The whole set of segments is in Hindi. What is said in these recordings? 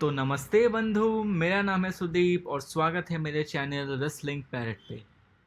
तो नमस्ते बंधु, मेरा नाम है सुदीप और स्वागत है मेरे चैनल रेसलिंग पैरेट पे।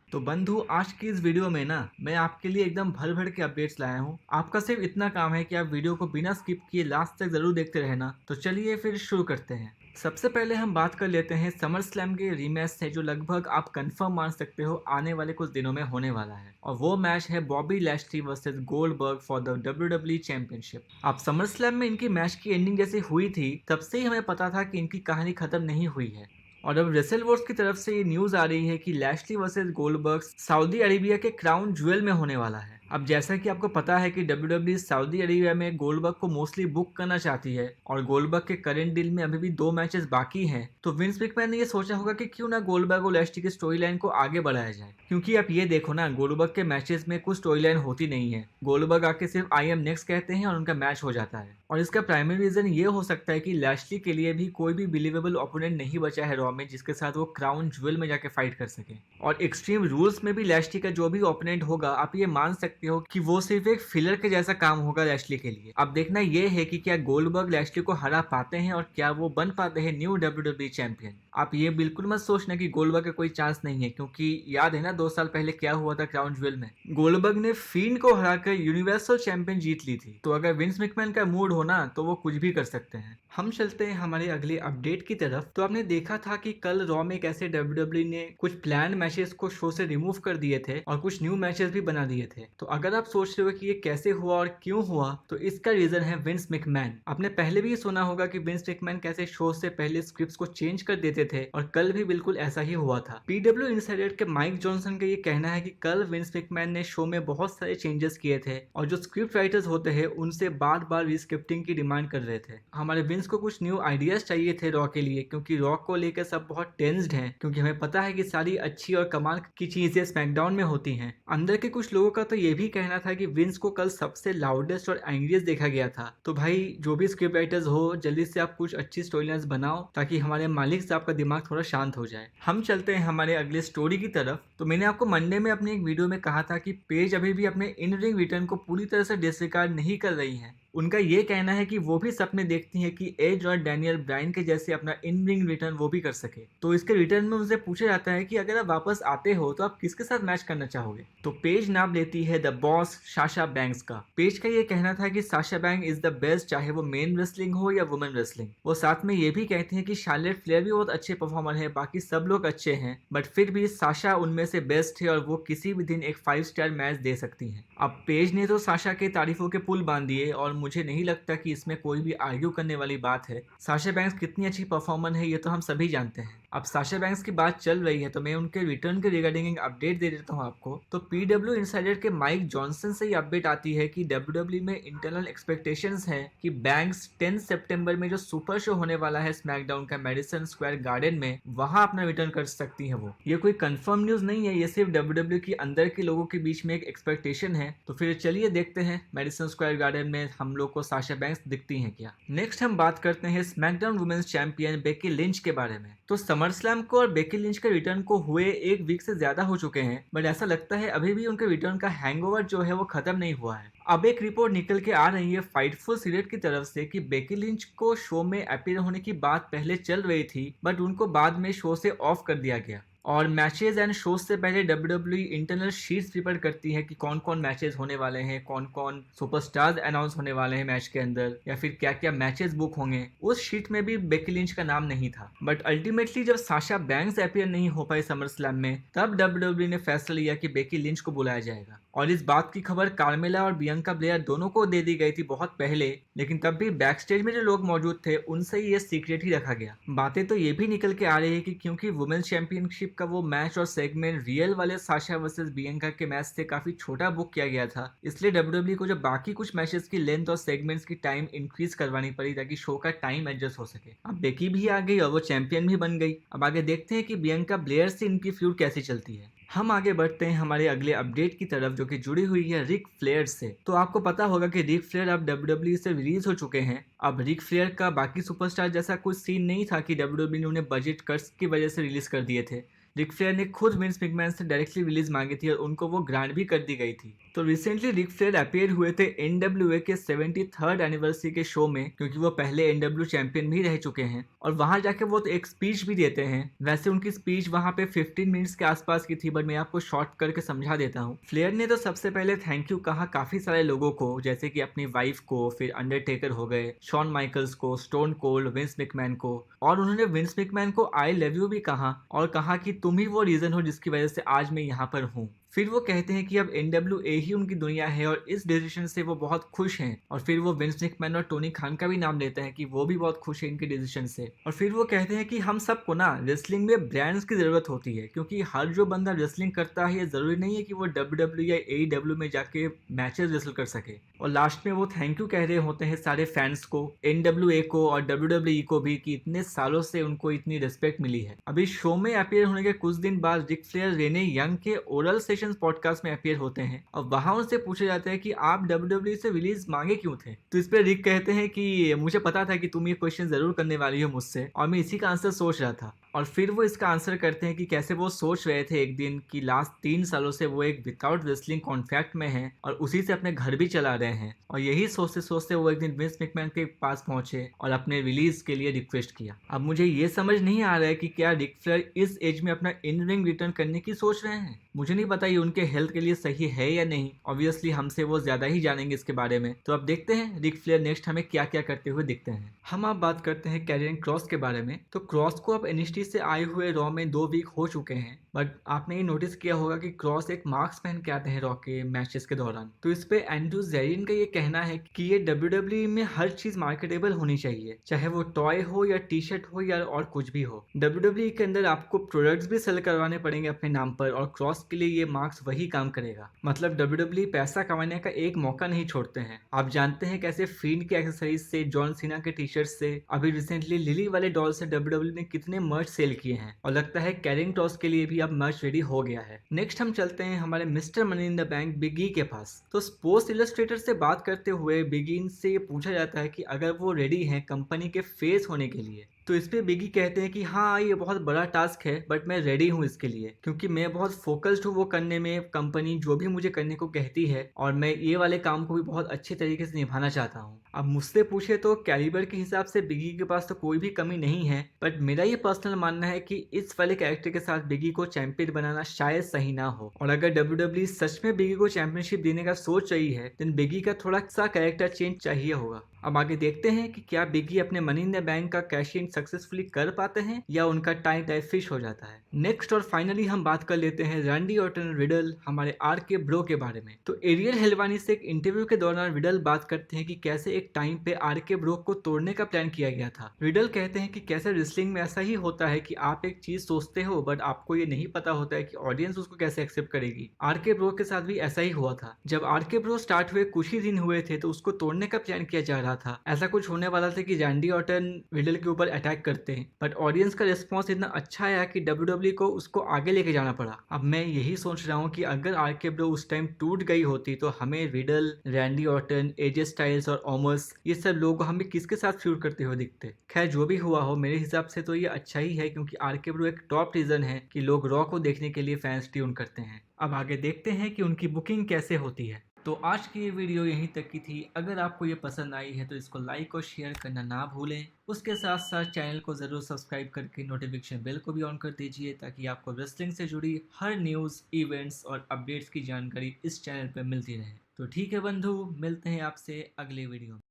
तो बंधु, आज की इस वीडियो में ना मैं आपके लिए एकदम भर भर के अपडेट्स लाया हूँ। आपका सिर्फ इतना काम है कि आप वीडियो को बिना स्किप किए लास्ट तक जरूर देखते रहना। तो चलिए फिर शुरू करते हैं। सबसे पहले हम बात कर लेते हैं समर स्लैम के रीमैच से, जो लगभग आप कंफर्म मान सकते हो आने वाले कुछ दिनों में होने वाला है। और वो मैच है Bobby Lashley versus Goldberg for the WWE championship. अब समर स्लैम में इनकी मैच की एंडिंग जैसे हुई थी, तब से ही हमें पता था कि इनकी कहानी खत्म नहीं हुई है। और अब रेसल वॉर्स की तरफ से ये न्यूज आ रही है कि Lashley versus Goldberg Saudi Arabia के क्राउन ज्वेल में होने वाला है। अब जैसा कि आपको पता है कि WWE सऊदी अरेबिया में गोल्डबर्ग को मोस्टली बुक करना चाहती है और गोल्डबर्ग के करंट डील में अभी भी 2 मैचेस बाकी हैं। तो विंस मैकमैन ने ये सोचा होगा कि क्यों ना गोल्डबर्ग और लैशली की स्टोरी लाइन को आगे बढ़ाया जाए, क्योंकि आप ये देखो ना, गोल्डबर्ग के मैचेस में कुछ स्टोरी लाइन होती नहीं है। गोल्डबर्ग आके सिर्फ आई एम नेक्स्ट कहते हैं और उनका मैच हो जाता है। और इसका प्राइमरी रीजन ये हो सकता है कि लैशली के लिए भी कोई भी बिलीवेबल ओपोनेंट नहीं बचा है रॉ में, जिसके साथ वो क्राउन ज्वेल में जाके फाइट कर सके। और एक्सट्रीम रूल्स में भी लैशली का जो भी ओपोनेंट होगा, आप ये मान सकते हो कि वो सिर्फ एक फिलर के जैसा काम होगा लैशली के लिए। अब देखना ये है कि क्या गोल्डबर्ग लैशली को हरा पाते हैं और क्या वो बन पाते हैं न्यू WWE चैंपियन। आप ये बिल्कुल मत सोचना कि गोल्डबर्ग का कोई चांस नहीं है, क्योंकि याद है ना 2 साल पहले क्या हुआ था क्राउन ज्वेल में। गोल्डबर्ग ने फीन को हराकर यूनिवर्सल चैंपियन जीत ली थी। तो अगर विंस मैकमैन का मूड हो ना, तो वो कुछ भी कर सकते हैं। हम चलते हैं हमारे अगले अपडेट की तरफ। तो आपने देखा था कि कल रॉ में कैसे WWE ने कुछ प्लान मैचेस को शो से रिमूव कर दिए थे और कुछ न्यू मैचेस भी बना दिए थे। तो अगर आप सोच रहे हो कि ये कैसे हुआ और क्यों हुआ, तो इसका रीजन है विंस मैकमैन। आपने पहले भी सुना होगा कि विंस मैकमैन कैसे शो से पहले स्क्रिप्ट्स को चेंज कर देते थे, और कल भी बिल्कुल ऐसा ही हुआ था। PW इनसाइडर के माइक जॉनसन का ये कहना है कि कल विंस मैकमैन ने शो में बहुत सारे चेंजेस किए थे और जो स्क्रिप्ट राइटर्स होते हैं उनसे बार बार रिस्क्रिप्टिंग की डिमांड कर रहे थे। हमारे विंस को कुछ न्यू आइडियाज चाहिए थे रॉ के लिए, क्योंकि रॉ को लेकर सब बहुत टेंस्ड हैं, क्योंकि हमें पता है कि सारी अच्छी और कमाल की चीजें स्मैकडाउन में होती हैं। अंदर के कुछ लोगों का तो ये भी कहना था कि विंस को कल सबसे लाउडेस्ट और एंग्रियस्ट देखा गया था। तो भाई, जो भी स्क्रिप्ट राइटर्स हो, जल्दी से आप कुछ अच्छी स्टोरी लाइन्स बनाओ ताकि हमारे मालिक साहब का दिमाग थोड़ा शांत हो जाए। हम चलते हैं हमारे अगले स्टोरी की तरफ। तो मैंने आपको मंडे में अपनी एक वीडियो में कहा था कि पेज अभी भी अपने इन रिंग रिटर्न को पूरी तरह से डिसरिगार्ड नहीं कर रही है। उनका ये कहना है कि वो भी सपने देखती हैं कि एज और डैनियल ब्रायन के जैसे अपना इन रिंग रिटर्न वो भी कर सके। तो इसके रिटर्न में उनसे पूछा जाता है कि अगर आप वापस आते हो तो आप किसके साथ मैच करना चाहोगे। तो पेज नाम लेती है द बॉस साशा बैंक्स का। पेज का ये कहना था कि Sasha Banks is the best, चाहे वो मेन रेसलिंग हो या वुमेन रेसलिंग। वो साथ में ये भी कहते हैं कि शार्लेट फ्लेयर भी बहुत अच्छे परफॉर्मर है, बाकी सब लोग अच्छे हैं, बट फिर भी साशा उनमें से बेस्ट है और वो किसी भी दिन एक 5 स्टार मैच दे सकती हैं। अब पेज ने तो साशा के तारीफों के पुल बांध दिए और मुझे नहीं लगता कि इसमें कोई भी आर्ग्यू करने वाली बात है। साशा बैंक्स कितनी अच्छी परफॉर्मर है ये तो हम सभी जानते हैं। अब साशा बैंक्स की बात चल रही है तो मैं उनके रिटर्न के रिगार्डिंग एक अपडेट दे देता हूँ आपको। तो PW इनसाइडर के माइक जॉनसन से ये अपडेट आती है कि WWE में इंटरनल एक्सपेक्टेशंस है कि बैंक्स 10 सितंबर में जो सुपर शो होने वाला है स्मैकडाउन का मैडिसन स्क्वायर गार्डन में, वहां अपना रिटर्न कर सकती है वो। ये कोई कंफर्म न्यूज नहीं है, ये सिर्फ WWE के अंदर के लोगों के बीच में एक एक्सपेक्टेशन है। तो फिर चलिए देखते हैं मैडिसन स्क्वायर गार्डन में हम लोग को साशा बैंक्स दिखती हैं क्या। नेक्स्ट हम बात करते हैं SmackDown women's champion Becky Lynch के बारे में। तो समर स्लैम को और बेकी लिंच के रिटर्न को हुए 1 वीक से ज्यादा हो चुके हैं, बट ऐसा लगता है अभी भी उनके रिटर्न का हैंगओवर जो है वो खत्म नहीं हुआ है। अब एक रिपोर्ट निकल के आ रही है फाइटफुल सीरियट की तरफ से कि बेकी लिंच को शो में अपीयर होने की बात पहले चल रही थी, बट उनको बाद में शो से ऑफ कर दिया गया। और मैचेस एंड शोज से पहले WWE इंटरनल शीट्स प्रिपेयर करती है कि कौन कौन मैचेस होने वाले हैं, कौन कौन सुपरस्टार्स अनाउंस होने वाले हैं मैच के अंदर, या फिर क्या क्या मैचेस बुक होंगे। उस शीट में भी बेकी लिंच का नाम नहीं था, बट अल्टीमेटली जब साशा बैंक्स अपीयर नहीं हो पाई समर स्लैम में, तब WWE ने फैसला लिया कि बेकी लिंच को बुलाया जाएगा। और इस बात की खबर कार्मेला और बियंका ब्लेयर दोनों को दे दी गई थी बहुत पहले, लेकिन तब भी बैक स्टेज में जो लोग मौजूद थे उनसे ये सीक्रेट ही रखा गया। बातें तो ये भी निकल के आ रही है कि क्योंकि वुमेन्स चैंपियनशिप का वो मैच और सेगमेंट रियल वाले साशा वर्सेस बियंका के मैच से काफी छोटा बुक किया गया था, इसलिए WWE को जो बाकी कुछ मैचेस की लेंथ और सेगमेंट्स की टाइम इंक्रीज करवानी पड़ी ताकि शो का टाइम एडजस्ट हो सके। अब बेकी भी आ गई और वो चैंपियन भी बन गई। अब आगे देखते हैं कि बियंका ब्लेयर से इनकी फ्यूड कैसी चलती है। हम आगे बढ़ते हैं हमारे अगले अपडेट की तरफ, जो कि जुड़ी हुई है रिक फ्लेयर से। तो आपको पता होगा कि रिक फ्लेयर अब WWE से रिलीज हो चुके हैं। अब रिक फ्लेयर का बाकी सुपरस्टार जैसा कुछ सीन नहीं था कि WWE ने उन्हें बजट कट्स की वजह से रिलीज कर दिए थे। रिक फ्लेयर ने खुद विंस मैकमैन से डायरेक्टली रिलीज मांगी थी और उनको वो ग्रांट भी कर दी गई थी। तो तो रिसेंटली रिक फ्लेयर अपीयर हुए थे NWA के 73rd एनिवर्सरी के शो में, क्योंकि वो पहले NW चैंपियन भी रह चुके हैं और वहां जाके वो तो एक स्पीच भी देते हैं। वैसे उनकी स्पीच वहां पे 15 मिनट्स के आसपास की थी, बट मैं आपको शॉर्ट करके समझा देता हूँ। फ्लेयर ने तो सबसे पहले थैंक यू कहा काफी सारे लोगों को, जैसे कि अपनी वाइफ को, फिर अंडरटेकर हो गए, शॉन माइकल्स को, स्टोन कोल्ड, विंस मैकमैन को, और उन्होंने विंस मैकमैन को आई लव यू भी कहा और कहा कि तुम ही वो रीजन हो जिसकी वजह से आज मैं यहाँ पर हूँ। फिर वो कहते हैं कि अब NWA ही उनकी दुनिया है और इस डिसीजन से वो बहुत खुश हैं। और फिर वो विंस मैकमैन और टोनी खान का भी नाम लेते हैं कि वो भी बहुत खुश है इनके डिसीजन से। और फिर वो कहते हैं कि हम सबको ना रेसलिंग में ब्रांड्स की जरूरत होती है, क्योंकि हर जो बंदा रेसलिंग करता है ये जरूरी नहीं है कि वो WWE या AEW में जाके मैचेस रेसल कर सके। और लास्ट में वो थैंक यू कह रहे होते हैं सारे फैंस को, NWA को और WWE को भी, कि इतने सालों से उनको इतनी रिस्पेक्ट मिली है। अभी शो में अपीयर होने के कुछ दिन बाद रिक फ्लेयर रेने यंग के ओरल पॉडकास्ट में अपीयर होते हैं और वहां उनसे पूछा जाता है कि आप WWE से रिलीज मांगे क्यों थे। तो इस पे रिक कहते हैं कि मुझे पता था कि तुम ये क्वेश्चन जरूर करने वाली हो मुझसे और मैं इसी का आंसर सोच रहा था। और फिर वो इसका आंसर करते हैं कि कैसे वो सोच रहे थे एक दिन कि लास्ट 3 सालों से वो एक विदाउट रेसलिंग कॉन्ट्रैक्ट में हैं और उसी से अपने घर भी चला रहे हैं। और यही सोचते सोचते वो एक दिन विंस मैकमैन के पास पहुंचे और अपने रिलीज के लिए रिक्वेस्ट किया। अब मुझे ये समझ नहीं आ रहा है कि क्या रिक फ्लेयर इस एज में अपना इन रिंग रिटर्न करने की सोच रहे हैं। मुझे नहीं पता ये उनके हेल्थ के लिए सही है या नहीं, ऑब्वियसली हमसे वो ज्यादा ही जानेंगे इसके बारे में। तो अब देखते हैं रिक फ्लेयर नेक्स्ट हमें क्या क्या करते हुए दिखते हैं। हम अब बात करते हैं कैरियन क्रॉस के बारे में। तो क्रॉस को अब NXT से आए हुए रॉ में 2 वीक हो चुके हैं, बट आपने ये नोटिस किया होगा कि क्रॉस एक मास्क पहन के आते हैं रॉ के मैचेस के दौरान। तो इस पे एंड्रू जेरिन का ये कहना है कि ये WWE में हर चीज मार्केटेबल होनी चाहिए, चाहे वो टॉय हो या टी शर्ट हो या और कुछ भी हो। WWE के अंदर आपको प्रोडक्ट्स भी सेल करवाने पड़ेंगे अपने नाम पर और क्रॉस के लिए ये मार्क्स वही काम करेगा। मतलब WWE पैसा कमाने का एक मौका नहीं छोड़ते हैं। आप जानते हैं कैसे फील्ड के एक्सेसरीज से, जॉन सीना के टी शर्ट से, अभी रिसेंटली लिली वाले डॉल से WWE ने कितने मर्च सेल किए हैं और लगता है कैरिंग टॉस के लिए भी अब मर्च रेडी हो गया है। नेक्स्ट हम चलते हैं हमारे Mister Money in the Bank Big E के पास। तो स्पोर्ट्स इलस्ट्रेटर से बात करते हुए बिग ई से ये पूछा जाता है कि अगर वो रेडी हैं कंपनी के फेस होने के लिए। तो इस पे बिगी कहते हैं कि हाँ ये बहुत बड़ा टास्क है, बट मैं रेडी हूँ इसके लिए, क्योंकि मैं बहुत फोकस्ड हूँ वो करने में, कंपनी जो भी मुझे करने को कहती है और मैं ये वाले काम को भी बहुत अच्छे तरीके से निभाना चाहता हूँ। अब मुझसे पूछे तो कैलिबर के हिसाब से बिगी के पास तो कोई भी कमी नहीं है, बट मेरा ये पर्सनल मानना है कि इस वाले कैरेक्टर के साथ बिगी को चैंपियन बनाना शायद सही ना हो। और अगर WWE सच में बिगी को चैंपियनशिप देने का सोच रही है, देन बिगी का थोड़ा सा कैरेक्टर चेंज चाहिए होगा। अब आगे देखते हैं कि क्या बिगी अपने मनी इन द बैंक का कैश इन सक्सेसफुली कर पाते हैं या उनका टाइम टाइप फिश हो जाता है। नेक्स्ट और फाइनली हम बात कर लेते हैं रैंडी ऑर्टन रिडल, हमारे RK ब्रो के बारे में। तो एरियल हेलवानी से एक इंटरव्यू के दौरान रिडल बात करते हैं कि कैसे एक टाइम पे RK ब्रो को तोड़ने का प्लान किया गया था। रिडल कहते हैं कि कैसे रेसलिंग में ऐसा ही होता है कि आप एक चीज सोचते हो बट आपको ये नहीं पता होता है कि ऑडियंस उसको कैसे एक्सेप्ट करेगी। RK ब्रो के साथ भी ऐसा ही हुआ था। जब RK ब्रो स्टार्ट हुए कुछ ही दिन हुए थे तो उसको तोड़ने का प्लान किया जा रहा था। ऐसा कुछ होने वाला था कि रैंडी ऑर्टन रिडल के ऊपर अटैक करते हैं, बट ऑडियंस का रिस्पॉन्स इतना अच्छा आया कि WWE को उसको आगे लेके जाना पड़ा। अब मैं यही सोच रहा हूँ कि अगर RK ब्रो उस टाइम टूट गई होती तो हमें riddle, Randy Orton, AJ styles और ओमस, ये सब लोग हमें किसके साथ फ्यूड करते हुए दिखते। खैर जो भी हुआ हो, मेरे हिसाब से तो ये अच्छा ही है, क्योंकि RK ब्रो एक टॉप रीजन है कि लोग रॉ को देखने के लिए फैंस ट्यून करते हैं। अब आगे देखते हैं कि उनकी बुकिंग कैसे होती है। तो आज की ये वीडियो यहीं तक की थी। अगर आपको ये पसंद आई है तो इसको लाइक और शेयर करना ना भूलें। उसके साथ साथ चैनल को ज़रूर सब्सक्राइब करके नोटिफिकेशन बेल को भी ऑन कर दीजिए, ताकि आपको रेसलिंग से जुड़ी हर न्यूज़, इवेंट्स और अपडेट्स की जानकारी इस चैनल पर मिलती रहे। तो ठीक है बंधु, मिलते हैं आपसे अगले वीडियो में।